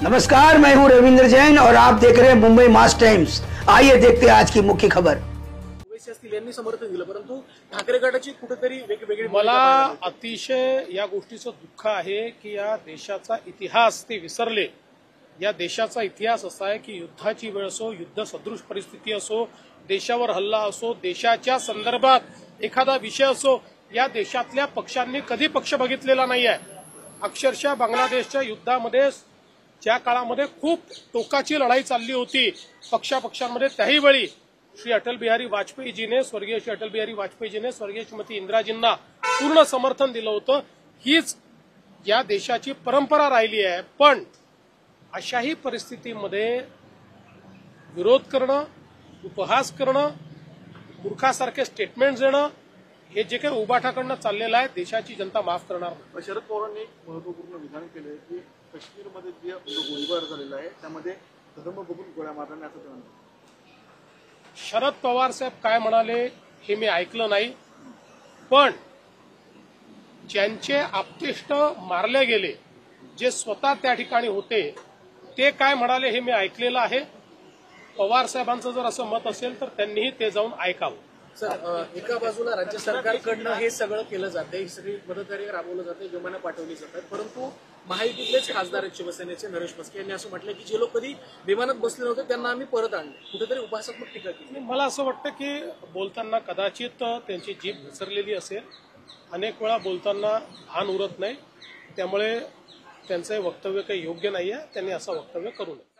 नमस्कार, मैं हूं रविंद्र जैन और आप देख रहे हैं मुंबई मास टाइम्स। आइए देखते हैं आज की मुख्य खबर। यांनी समर्थन दिलं, परंतु ठाकरे गटाची कुठेतरी वेगवेगळी मला अतिशय या गोष्टीचं दुःख आहे की या देशाचा इतिहास ते विसरले। या देशाचा इतिहास असा आहे की युद्धाची वेळ असो, युद्ध सदृश परिस्थिती असो, देशावर हल्ला असो, देशाच्या संदर्भात एखादा विषय असो, या देशातल्या पक्षांनी कधी पक्ष बघितलेला नाही आहे। अक्षरशः बांगलादेशच्या युद्धामध्ये ज्या काळामध्ये खूप टोकाची लढाई चालली होती पक्षापक्षांमध्ये, त्याही वेळी श्री अटल बिहारी वाजपेयीजीने, स्वर्गीय श्री अटल बिहारी वाजपेयीजीने स्वर्गीय श्रीमती इंदिराजींना पूर्ण समर्थन दिलं होतं। हीच या देशाची परंपरा राहिली आहे। पण अशाही परिस्थितीमध्ये विरोध करणं, उपहास करणं, मूर्खासारखे स्टेटमेंट देणं, हे जे काही उबाठाकडनं चाललेलं आहे, देशाची जनता माफ करणार नाही। शरद पवारांनी एक महत्वपूर्ण विधान केले की काश्मीरमध्ये जे गोळीबार झालेला आहे त्यामध्ये धर्म बघून गोळ्या मारण्याचं असं म्हणतात। शरद पवार साहेब काय म्हणाले हे मी ऐकलं नाही, पण ज्यांचे आप्तेष्ट मारले गेले, जे स्वतः त्या ठिकाणी होते, ते काय म्हणाले हे मी ऐकलेलं आहे। पवार साहेबांचं जर असं मत असेल तर त्यांनीही ते जाऊन ऐकावं। सर, एका बाजूला राज्य सरकारकडनं हे सगळं केलं जाते, ही सगळी मदतकार्य राबवलं जाते, विमानं पाठवली जातात, परंतु महायुतीतलेच खासदार आहेत शिवसेनेचे नरेश म्हस्के यांनी असं म्हटलं की जे लोक कधी विमानात बसले नव्हते त्यांना आम्ही परत आणले, कुठेतरी उपहासात्मक टीका केली। मला असं वाटतं की बोलताना कदाचित त्यांची जीभ घसरलेली असेल, अनेक वेळा बोलताना भान उरत नाही, त्यामुळे त्यांचं वक्तव्य काही योग्य नाही आहे, त्यांनी असं वक्तव्य करू नये।